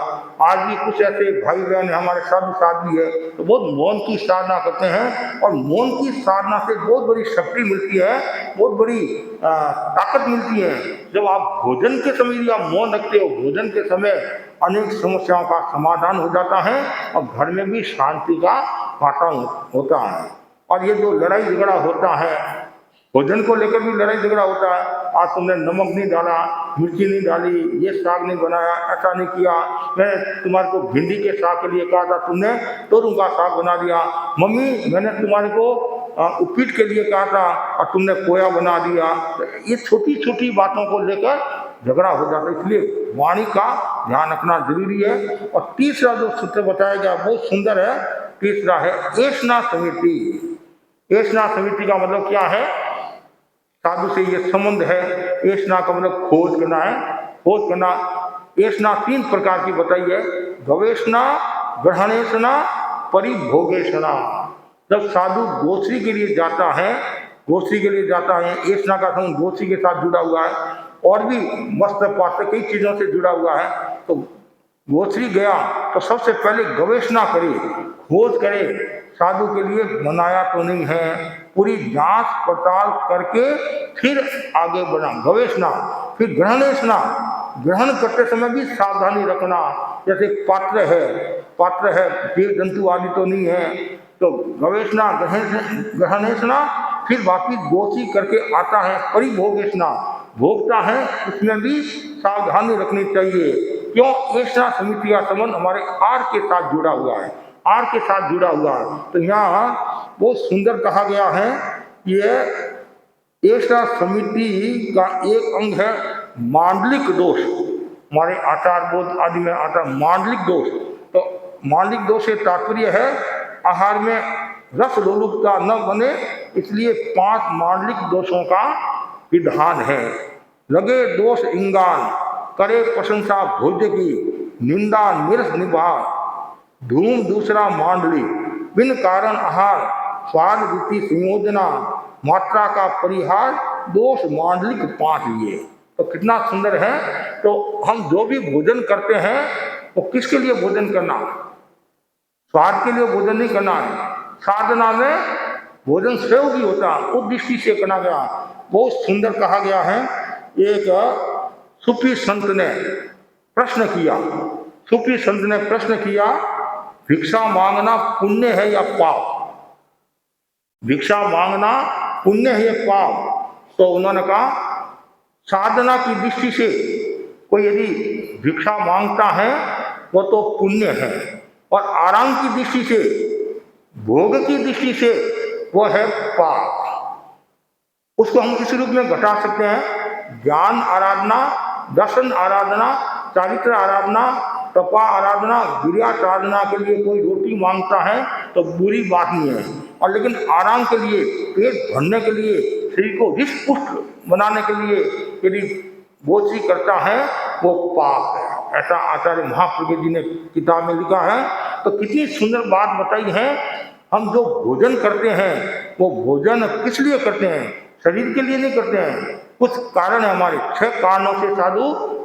C: आज भी कुछ ऐसे भाई बहन हमारे साधु साध्वी है तो बहुत मौन की साधना करते हैं, और मौन की साधना से बहुत बड़ी शक्ति मिलती है, बहुत बड़ी ताकत मिलती है। जब आप भोजन के समय यदि आप मौन रखते हो, भोजन के समय अनेक समस्याओं का समाधान हो जाता है और घर में भी शांति का वातावरण होता है। और ये जो लड़ाई झगड़ा होता है, भोजन को लेकर भी लड़ाई झगड़ा होता है, आज तुमने नमक नहीं डाला, मिर्ची नहीं डाली, ये साग नहीं बनाया, ऐसा नहीं किया, मैंने तुम्हारे को भिंडी के साग के लिए कहा था, तुमने तोरु का साग बना दिया, मम्मी मैंने तुम्हारे को उपीट के लिए कहा था और तुमने कोया बना दिया। ये छोटी छोटी बातों को लेकर झगड़ा हो जाता है। इसलिए वाणी का ध्यान रखना जरूरी है। और तीसरा जो सूत्र बताया गया बहुत सुंदर है, तीसरा है ऐष्णा समिति। ऐष्णा समिति का मतलब क्या है? साधु से ये संबंध है। ऐष्णा का मतलब खोज करना है, खोज करना। ऐष्णा 3 प्रकार की बताई है, गवेषणा, ग्रहणेषणा, परिभोगेषणा। जब साधु गोश्री के लिए जाता है, गोश्री के लिए जाता है, ऐष्णा का संबंध गोश्री के साथ जुड़ा हुआ है, और भी वस्त्र पात्र कई चीजों से जुड़ा हुआ है। तो गोश्री गया तो सबसे पहले गवेषणा करे, खोज करे, साधु के लिए बनाया तो नहीं है, पूरी जांच पड़ताल करके फिर आगे बढ़ा। गवेषणा। फिर ग्रहणेषणा, ग्रहण करते समय भी सावधानी रखना, जैसे पात्र है, जीव जंतु आदि तो नहीं है। तो गवेषणा, ग्रहणेषणा, फिर वापिस गोची करके आता है परिभोगेषणा, भोगता है, उसमें भी सावधानी रखनी चाहिए। क्यों? ऐसा समिति का संबंध हमारे आर के साथ जुड़ा हुआ है, आर के साथ जुड़ा हुआ है। तो यहाँ बहुत सुंदर कहा गया है, ये ऐसा समिति का एक अंग है मांडलिक दोष। हमारे आचार बोध आदि में आता मांडलिक दोष। तो मांडलिक दोष से तात्पर्य है आहार में रस लोलुपता न बने, इसलिए 5 मांडलिक दोषों का विधान है। लगे दोष इंगान, करे प्रशंसा भोज्य की, निंदा निरस निभा, धूम दूसरा मांडली, बिन कारण आहार, स्वाद वृत्ति संयोजना, मात्रा का परिहार, दोष मांडलिक 5 लिए। तो कितना सुंदर है। तो हम जो भी भोजन करते हैं वो किसके लिए भोजन करना? स्वाद के लिए भोजन नहीं करना है। साधना में भोजन सेव भी होता, उस दृष्टि से करना गया। बहुत सुंदर कहा गया है। एक सूफी संत ने प्रश्न किया, सूफी संत ने प्रश्न किया, भिक्षा मांगना पुण्य है या पाप? भिक्षा मांगना पुण्य है या पाप? तो उन्होंने कहा साधना की दृष्टि से कोई यदि भिक्षा मांगता है वो तो पुण्य है, और आराम की दृष्टि से, भोग की दृष्टि से वो है पाप। उसको हम इस रूप में घटा सकते हैं, ज्ञान आराधना, दर्शन आराधना, चारित्र आराधना, तपा आराधना, गिरिया आराधना के लिए कोई रोटी मांगता है तो बुरी बात नहीं है, और लेकिन आराम के लिए, पेट भरने के लिए, शरीर को हृष्ट पुष्ट बनाने के लिए यदि गोची करता है वो पाप है, ऐसा आचार्य महाप्रज्ञ जी ने किताब में लिखा है। तो कितनी सुंदर बात बताई है। हम जो भोजन करते हैं वो भोजन किस लिए करते हैं? शरीर के लिए नहीं करते हैं। कुछ कारण है हमारे, 6 कारणों से साधु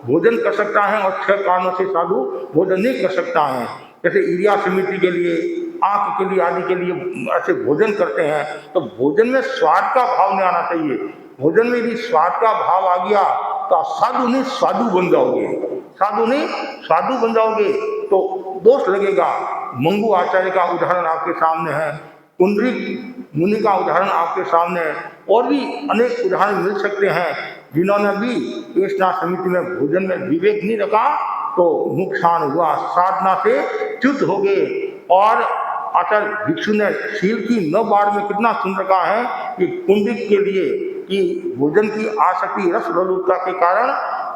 C: भोजन कर सकता है और 6 कारणों से साधु भोजन नहीं कर सकता है। जैसे ईर्ष्या समिति के लिए, आंख के लिए आदि के लिए ऐसे भोजन करते हैं। तो भोजन में स्वाद का भाव नहीं आना चाहिए। भोजन में यदि स्वाद का भाव आ गया तो आप साधु नहीं साधु बन जाओगे, साधु नहीं साधु बन जाओगे तो दोष लगेगा। मंगू आचार्य का उदाहरण आपके सामने है, पुंडरीक मुनि का उदाहरण आपके सामने है, और भी अनेक उदाहरण मिल सकते हैं जिन्होंने भी कृष्णा समिति में भोजन में विवेक नहीं रखा तो नुकसान हुआ, साधना से च्युत हो गए। और आचार्य भिक्षु ने शील की 9 बार में कितना सुंदर कहा है कि पुंडरीक के लिए कि भोजन की आसक्ति रस लोलुपता के कारण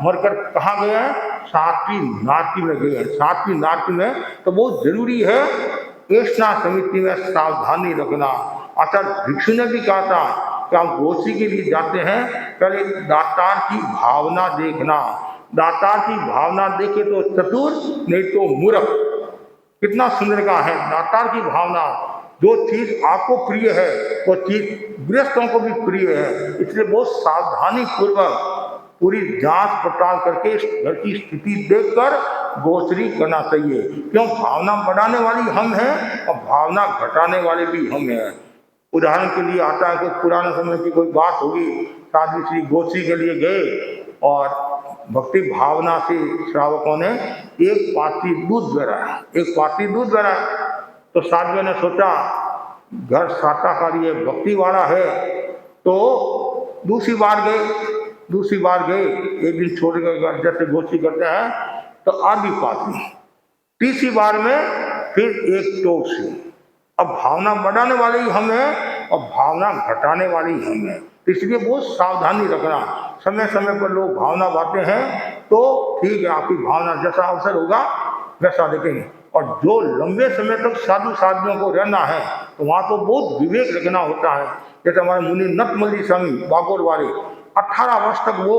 C: मरकर कहाँ गए हैं? 7वीं नारकी में गए हैं, 7वीं नारकी में। तो बहुत जरूरी है कृष्णा समिति में सावधानी रखना। आचार्य भिक्षु ने भी कहा था कि आप गोची के लिए जाते हैं पहले दातार की भावना देखना, दातार की भावना देखे तो चतुर नहीं तो मूर्ख। कितना सुंदर का है दातार की भावना। जो चीज आपको प्रिय है वो चीज गृहस्थों को भी प्रिय है, इसलिए बहुत सावधानी पूर्वक पूरी जांच पड़ताल करके घर की स्थिति देखकर गोचरी करना चाहिए। क्यों? भावना बढ़ाने वाली हम हैं और भावना घटाने वाले भी हम हैं। उदाहरण के लिए आता है, कोई पुराने समय की कोई बात होगी, साध्वी श्री गोची के लिए गए और भक्ति भावना से श्रावकों ने 1 पात्री दूध बहराया, 1 पात्री दूध बहराया। तो साध्वी ने सोचा घर शाकाहारी है, भक्ति वाला है, तो दूसरी बार गए, एक दिन छोड़ कर जैसे गोची करते हैं तो आधी पात्री, तीसरी बार में फिर 1 टोक से। अब भावना बढ़ाने वाले ही हम हैं और भावना घटाने वाली हम हैं, इसलिए बहुत सावधानी रखना। समय समय पर लोग भावना बांटते हैं तो ठीक है, आपकी भावना जैसा अवसर होगा वैसा देखेंगे। और जो लंबे समय तक साधु साधुओं को रहना है तो वहाँ तो बहुत विवेक रखना होता है। जैसे हमारे मुनि नटमल्ली स्वामी बागोर वाले 18 वर्ष तक वो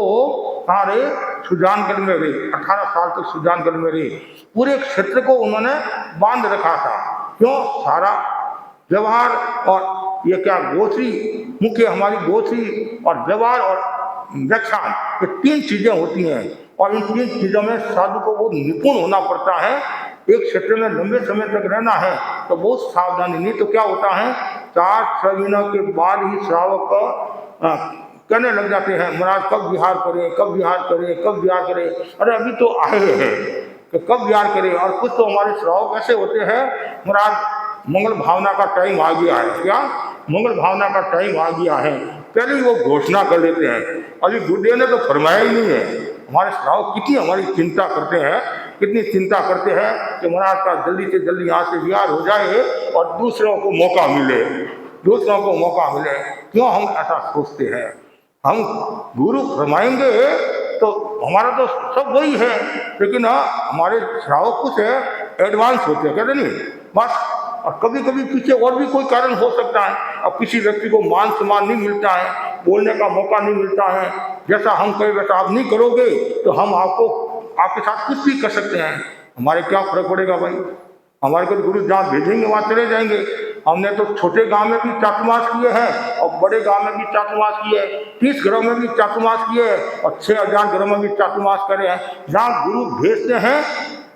C: कहाँ रहे? सुजानगढ़ में रहे, 18 साल तक सुजानगढ़ में रहे। पूरे क्षेत्र को उन्होंने बांध रखा था। क्यों? सारा व्यवहार और ये क्या गोचरी, मुख्य हमारी गोचरी और व्यवहार और व्याख्यान, ये 3 चीजें होती हैं और इन 3 चीजों में साधु को बहुत निपुण होना पड़ता है। एक क्षेत्र में लंबे समय तक रहना है तो बहुत सावधानी, नहीं तो क्या होता है 4-6 महीनों के बाद ही श्रावक कहने लग जाते हैं महाराज कब विहार करें, कब विहार करें, कब विहार करें। अरे अभी तो आए हैं कि कब विहार करें। और कुछ तो हमारे श्रावक ऐसे होते हैं महाराज मंगल भावना का टाइम आ गया है, क्या मंगल भावना का टाइम आ गया है, पहले ही वो घोषणा कर लेते हैं। अभी गुरुदेव ने तो फरमाया ही नहीं है। हमारे श्रावक कितनी हमारी चिंता करते हैं, कितनी चिंता करते हैं कि महाराज का जल्दी से जल्दी यहाँ से विहार हो जाए और दूसरों को मौका मिले, दूसरों को मौका मिले। क्यों हम ऐसा सोचते हैं? हम गुरु फरमाएंगे तो हमारा तो सब वही है, लेकिन हमारे श्रावक कुछ है एडवांस होते हैं, कहते नहीं बस। और कभी कभी पीछे और भी कोई कारण हो सकता है। अब किसी व्यक्ति को मान सम्मान नहीं मिलता है, बोलने का मौका नहीं मिलता है, जैसा हम कहें वैसा आप नहीं करोगे तो हम आपके साथ कुछ भी कर सकते हैं। हमारे क्या फर्क पड़ेगा भाई? हमारे को गुरु जहाँ भेजेंगे वहाँ चले जाएंगे। हमने तो छोटे गांव में भी चातुर्मास किए हैं और बड़े गांव में भी चातुर्मास किए, 30 घरों में भी चातुर्मास किए और 6000 घरों में भी चातुर्मास करे हैं। जहाँ गुरु भेजते हैं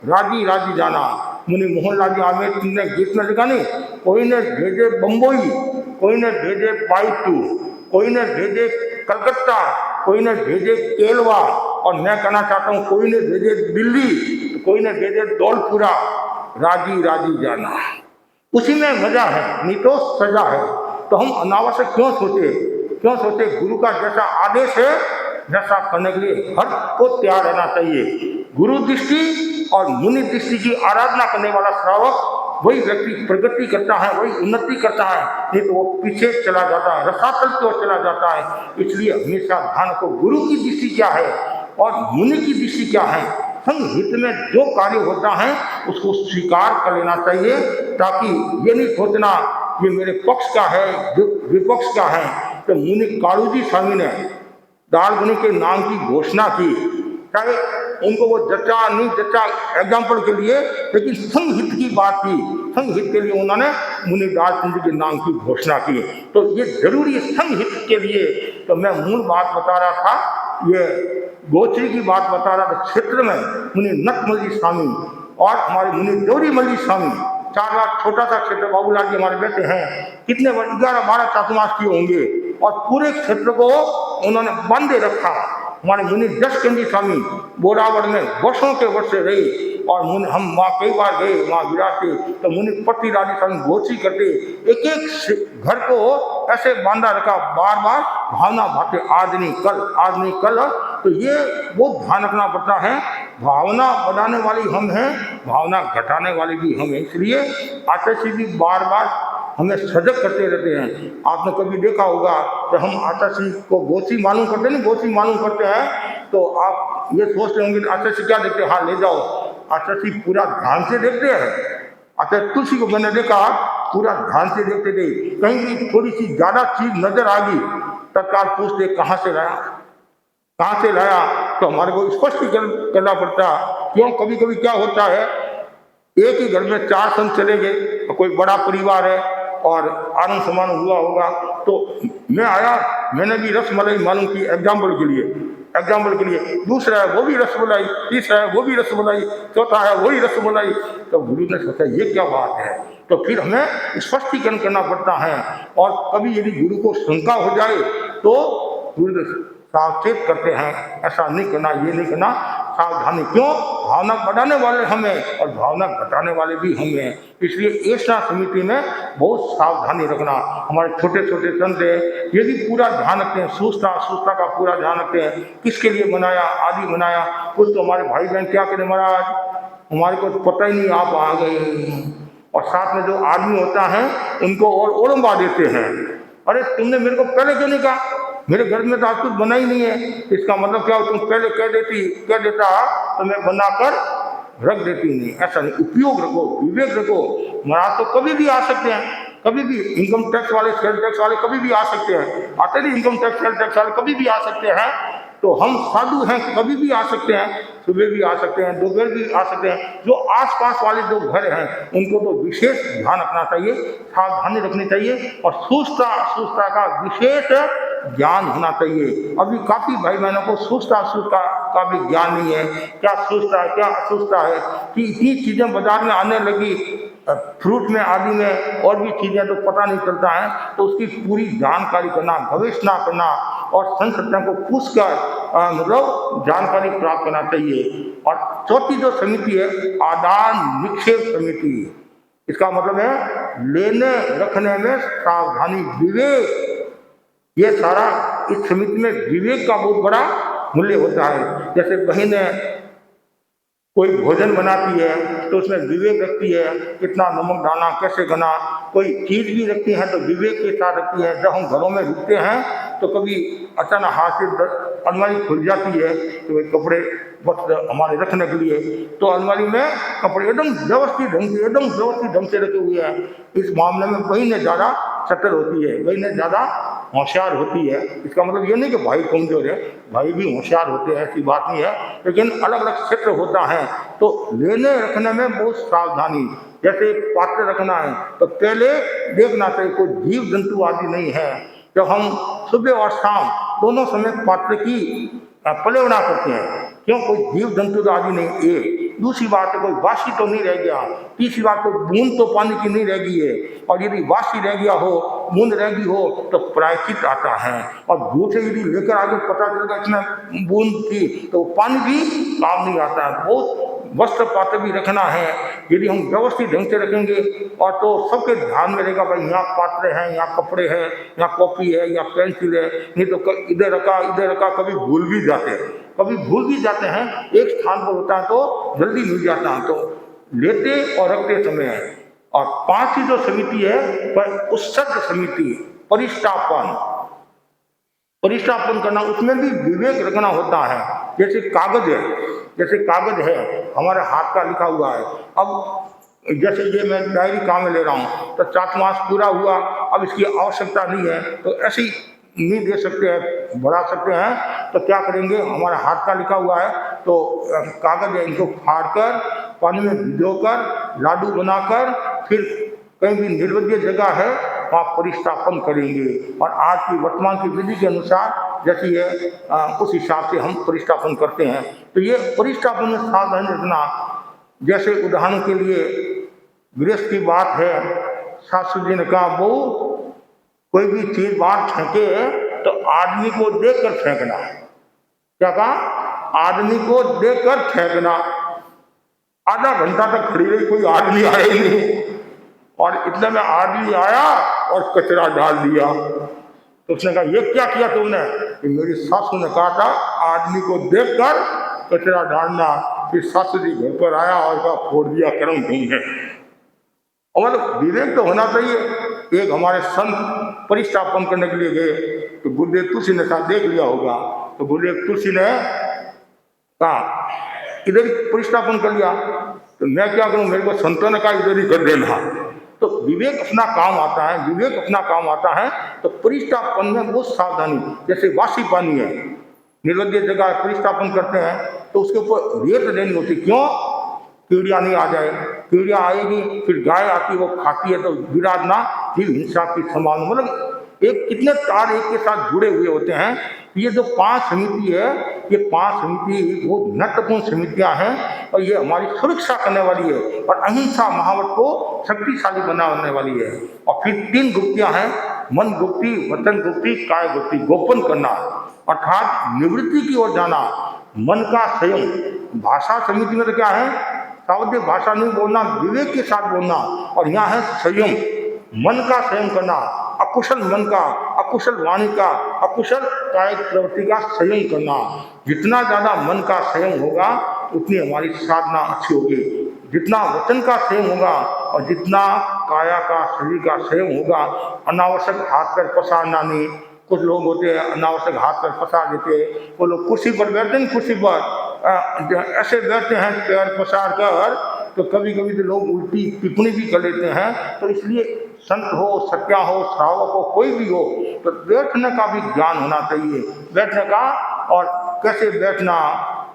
C: राजी राजी जाना। मुनि मोहनलाल जी आमेर ने गीत में लिखा नहीं, कोई ने भेजे बम्बई, कोई ने भेजे पाइटू, कोई ने भेजे कलकत्ता, कोई ने भेजे केलवा, और मैं कहना चाहता हूँ कोई ने भेजे दिल्ली, कोई ने भेजे दौलपुरा। राजी राजी जाना, उसी में मजा है, नहीं तो सजा है। तो हम अनावश्यक क्यों सोचे? गुरु का जैसा आदेश है वैसा करने के लिए हर को तैयार रहना चाहिए। गुरु दृष्टि और मुनि दृष्टि की आराधना करने वाला श्रावक वही व्यक्ति प्रगति करता है, वही उन्नति करता है, नहीं तो वो पीछे चला जाता है, रसातल की ओर चला जाता है। इसलिए हमेशा ध्यान को गुरु की दृष्टि क्या है और मुनि की दृष्टि क्या है, संहित में जो कार्य होता है उसको स्वीकार कर लेना चाहिए, ताकि ये नहीं सोचना ये मेरे पक्ष का है, विपक्ष का है। तो मुनि कालूजी स्वामी ने दालगुनी के नाम की घोषणा की। चाहे उनको वो जचा नहीं जचा एग्जाम्पल के लिए, लेकिन संघहित की बात की, संघहित के लिए उन्होंने मुनि दालचंद के नाम की घोषणा की। तो ये जरूरी है संघहित के लिए। तो मैं मूल बात बता रहा था, ये गोचरी की बात बता रहा था। क्षेत्र में मुनि नटमल्ली स्वामी और हमारे मुनि देवरीमल्ली स्वामी, 4 लाख छोटा सा क्षेत्र, बाबूलाल जी हमारे बेटे हैं, कितने 11-12 चातुर्मास किए होंगे और पूरे क्षेत्र को उन्होंने बांधे रखा। हमारे मुनि दशकंदी स्वामी बोरावड़ में वर्षों के वर्ष रहे और हम वहाँ कई बार गए, वहाँ विराटे। तो मुनि पट्टी राजी स्वामी गोची करते, एक एक घर को ऐसे बांधा रखा, बार बार भावना भाते, आज नहीं कल, आज नहीं कल। तो ये बहुत ध्यान रखना पड़ता है। भावना बढ़ाने वाली हम हैं, भावना घटाने वाली भी हम हैं। इसलिए आचार्य भी बार बार हमें सजग करते रहते हैं। आपने कभी देखा होगा कि हम आचार्य को गोची मालूम करते नहीं, गोची मालूम करते हैं तो आप ये सोचते होंगे आचार्य क्या देखते हैं, हाँ ले जाओ। आचार्य पूरा ध्यान से देखते हैं। आचार्य तुलसी को मैंने देखा पूरा ध्यान से देखते थे, कहीं भी थोड़ी सी ज्यादा चीज नजर आ गई तत्काल पूछते कहाँ से लाया, कहाँ से लाया। तो हमारे को स्पष्टीकरण करना पड़ता। क्यों, कभी कभी क्या होता है, एक ही घर में 4 संत चले गए, कोई बड़ा परिवार है और आनंद समान हुआ होगा, तो मैं आया, मैंने भी रसमलाई मालूम की एग्जाम्पल के लिए, दूसरा है वो भी रसमलाई, तीसरा है वो भी रसमलाई, चौथा है वही रसमलाई। तो गुरु ने सोचा ये क्या बात है। तो फिर हमें स्पष्टीकरण करना पड़ता है। और कभी यदि गुरु को शंका हो जाए तो गुरु सावचेत करते हैं, ऐसा नहीं करना, ये नहीं करना, सावधानी। क्यों, भावना बढ़ाने वाले हमें और भावना घटाने वाले भी हमें। इसलिए ऐसा समिति में बहुत सावधानी रखना। हमारे छोटे छोटे संत है, ये भी पूरा ध्यान रखते हैं, सूचना का पूरा ध्यान रखते हैं, किसके लिए बनाया, आदि बनाया। कुछ तो हमारे भाई बहन क्या करें महाराज, हमारे को पता ही नहीं आप आ गए, और साथ में जो आदमी होता है उनको और ओलंबा देते हैं, अरे तुमने मेरे को पहले क्यों नहीं कहा, मेरे घर में तो आज कुछ बना ही नहीं है। इसका मतलब क्या, तुम पहले कह देता तो मैं बनाकर रख देती नहीं। ऐसा नहीं, उपयोग रखो, विवेक रखो। महाराज तो कभी भी आ सकते हैं, कभी भी इनकम टैक्स वाले, सेल टैक्स वाले कभी भी आ सकते हैं, आते नहीं इनकम टैक्स सेल टैक्स वाले कभी भी आ सकते हैं। तो हम साधु हैं, कभी भी आ सकते हैं, सुबह भी आ सकते हैं, दोपहर भी आ सकते हैं। जो आसपास वाले जो घर हैं उनको तो विशेष ध्यान रखना चाहिए, सावधानी रखनी चाहिए और सूचना का विशेष ज्ञान होना चाहिए। अभी काफी भाई बहनों को सूचना का भी ज्ञान नहीं है, क्या सूचना है, क्या असूचना है, कि इतनी चीजें बाजार में आने लगी, फ्रूट में आदि में और भी चीजें तो पता नहीं चलता है। तो उसकी पूरी जानकारी करना, गवेषणा करना और संस्कृतियों को पूछकर मतलब जानकारी प्राप्त करना चाहिए। और चौथी जो समिति है, आदान निक्षेप समिति, इसका मतलब है लेने रखने में सावधानी, विवेक। ये सारा इस समिति में विवेक का बहुत बड़ा मूल्य होता है। जैसे बहनें कोई भोजन बनाती है तो उसमें विवेक रखती है, कितना नमक डालना, कैसे करना। कोई चीज भी रखती है तो विवेक के साथ रखती है। जब हम घरों में रुकते हैं तो कभी अचानक हाथ से अलमारी खुल जाती है, तो भाई कपड़े वक्त हमारे रखने के लिए, तो अलमारी में कपड़े एकदम व्यवस्थित ढंग से रखे हुए हैं। इस मामले में बहनें ज़्यादा सटल होती है, बहनें ज़्यादा होशियार होती है। इसका मतलब ये नहीं कि भाई कमजोर है, भाई भी होशियार होते हैं, ऐसी बात नहीं है, लेकिन अलग अलग क्षेत्र होता है। तो लेने रखने में बहुत सावधानी। जैसे पात्र रखना है तो पहले देखना चाहिए कोई जीव जंतु आदि नहीं है। जब हम सुबह और शाम दोनों समय पात्र की पलेवना करते हैं, क्यों, कोई जीव जंतु आदि नहीं। एक दूसरी बात है, कोई वासी तो नहीं रह गया। तीसरी बात, कोई बूंद तो पानी की नहीं रह गई है, और यदि वासी रह गया हो, बूंद रह गई हो तो प्रायश्चित आता है। और दूध से यदि लेकर आगे पता चलेगा इसमें बूंद थी तो पानी भी काम नहीं आता है। बहुत वस्त्र पात्र भी रखना है, यदि हम व्यवस्थित ढंग से रखेंगे और तो सबके ध्यान में रहेगा भाई यहाँ पात्र हैं, यहाँ कपड़े हैं, यहाँ कॉपी है, यहाँ पेंसिल है, नहीं तो इधर रखा। कभी भूल भी जाते हैं, एक स्थान पर होता है तो जल्दी मिल जाता है। तो लेते और रखते समय। और 5वीं जो समिति है पर उत्सर्ग समिति, परिष्टापन करना, उसमें भी विवेक रखना होता है। जैसे कागज है, हमारे हाथ का लिखा हुआ है। अब जैसे ये मैं डायरी काम में ले रहा हूँ तो 4 मास पूरा हुआ, अब इसकी आवश्यकता नहीं है तो ऐसे ही नहीं दे सकते हैं, बढ़ा सकते हैं। तो क्या करेंगे, हमारा हाथ का लिखा हुआ है तो कागज है, इनको फाड़ कर पानी में भिगोकर लाडू बनाकर फिर कहीं भी निर्वध्य जगह है वहाँ परिस्थापन करेंगे। और आज की वर्तमान की विधि के अनुसार जैसी है उस हिसाब से हम परिस्थापन करते हैं। तो ये परिस्थापन में सावधानी रखना, जैसे उदाहरण के लिए गृहस्थ की बात है, सासू जी ने कहा बहू कोई भी चीज बाहर फेंके तो आदमी को देखकर फेंकना। क्या कहा, आदमी को देखकर फेंकना। आधा घंटा तक खड़ी रही, कोई आदमी आया ही नहीं, और इतने में आदमी आया और कचरा डाल दिया। तो उसने कहा ये क्या किया तुमने? कि मेरी सासू ने कहा था आदमी को देखकर कचरा डालना। फिर सासू जी घर पर आया और कहा फोड़ दिया, कर्म तुमने। और मतलब विवेक तो होना चाहिए। एक हमारे संत परिस्थापन करने के लिए गए तो गुरुदेव तुलसी ने कहा देख लिया होगा, तो गुरुदेव तुलसी ने कहा इधर ही परिस्थापन कर लिया। तो मैं क्या करूं, मेरे को संतों ने कहा इधर ही कर देना। तो विवेक अपना काम आता है, विवेक अपना काम आता है। तो परिस्थापन में बहुत सावधानी, जैसे वासी पानी है, निर्वध्य जगह परिस्थापन करते हैं तो उसके ऊपर रेत देनी होती। क्यों? कीड़िया नहीं आ जाए, कीड़िया आएगी फिर गाय आती है वो खाती है तो विराधना जीव हिंसा की संभावना। मतलब एक कितने तार एक के साथ जुड़े हुए होते हैं। ये जो 5 समिति है, ये 5 समिति बहुत महत्वपूर्ण समितियां हैं और ये हमारी सुरक्षा करने वाली है और अहिंसा महावत को शक्तिशाली बनाने वाली है। और फिर 3 गुप्तियां हैं, मन गुप्ति, वचन गुप्ति, काय गुप्ति। गोपन करना अर्थात निवृत्ति की ओर जाना, मन का संयम। भाषा समिति में तो क्या है, सावधान भाषा नहीं बोलना, विवेक के साथ बोलना। और यहाँ है संयम, मन का संयम करना, अकुशल मन का, अकुशल वाणी का, अकुशल कायिक प्रवृत्ति का संयम करना। जितना ज्यादा मन का संयम होगा उतनी हमारी साधना अच्छी होगी। जितना वचन का संयम होगा और जितना काया का, शरीर का संयम होगा। अनावश्यक हाथ पैर पसारना नहीं। कुछ लोग होते हैं अनावश्यक हाथ पैर पसार देते, वो लोग कुर्सी पर बैठते हैं, कुर्सी पर ऐसे बैठते हैं पैर पसार कर, तो कभी कभी तो लोग उल्टी टिप्पणी भी कर लेते हैं। तो इसलिए संत हो, सत्या हो, श्रावक हो, कोई भी हो, तो बैठने का भी ज्ञान होना चाहिए। बैठने का, और कैसे बैठना,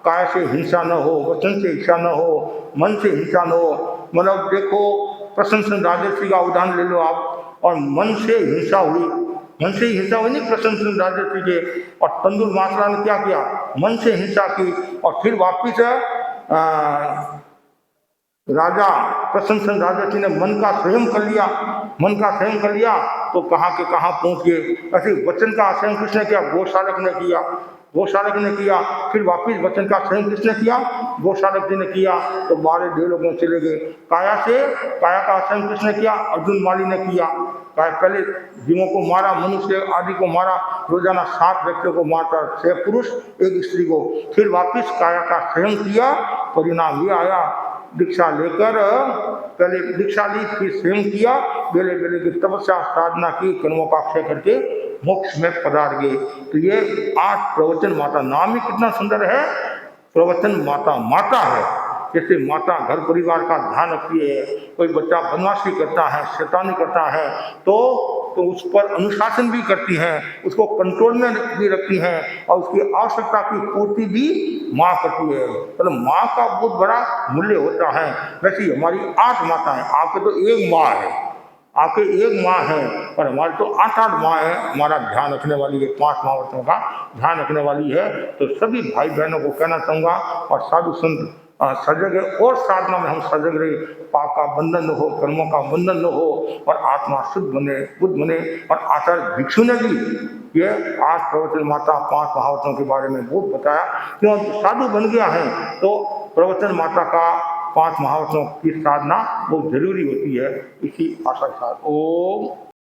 C: काय से हिंसा न हो, वचन से हिंसा न हो, मन से हिंसा न हो। मतलब देखो प्रशंसन राजर्षि का उदाहरण ले लो आप, और मन से हिंसा हुई, मन से हिंसा हुई नहीं प्रशंसन राजर्षि के। और तंदुल मासरा ने क्या किया, मन से हिंसा की, और फिर वापिस राजा प्रशंसन राजर्षि ने मन का संयम कर लिया, मन का संयम कर लिया तो कहाँ के कहाँ पहुंच गए। ऐसे वचन का संयम किसने किया, गोशालक ने किया, गोशालक ने किया। फिर वापिस वचन का संयम किसने किया, गोशालक जी ने किया, तो 12 ढेलों में चले गए। काया का संयम किसने किया, अर्जुन माली ने किया। पहले जीवों को मारा, मनुष्य आदि को मारा, रोजाना 7 व्यक्तियों को मारता, 6 पुरुष 1 स्त्री को। फिर वापिस काया का संयम किया, परिणाम ये आया, दीक्षा लेकर पहले दीक्षा ली, फिर स्वयं किया, बेले बेले की तपस्या साधना की, कर्मों का क्षय करके मोक्ष में पधार गए। तो ये 8 प्रवचन माता, नाम ही कितना सुंदर है, प्रवचन माता। माता है, जैसे माता घर परिवार का ध्यान रखती है। कोई बच्चा बदमाशी करता है, शैतानी करता है तो उस पर अनुशासन भी करती हैं, उसको कंट्रोल में भी रखती हैं, और उसकी आवश्यकता की पूर्ति भी माँ करती है। मतलब माँ का बहुत बड़ा मूल्य होता है। वैसे ही हमारी 8 माता है, आपके तो एक माँ है, आपके एक माँ है, पर हमारी तो 8 माँ है हमारा ध्यान रखने वाली है, 5 महावर्तों का ध्यान रखने वाली है। तो सभी भाई बहनों को कहना चाहूँगा, और साधु संत सजग है, और साधना में हम सजग रहे, पाप का बंधन न हो, कर्मों का बंधन न हो, और आत्मा शुद्ध बने, बुद्ध बने। और आचार्य भिक्षु ने भी ये 8 प्रवचन माता 5 महावर्तों के बारे में बहुत बताया। क्यों साधु बन गया है तो प्रवचन माता का 5 महावर्तों की साधना बहुत जरूरी होती है। इसी आशा के साथ ओम।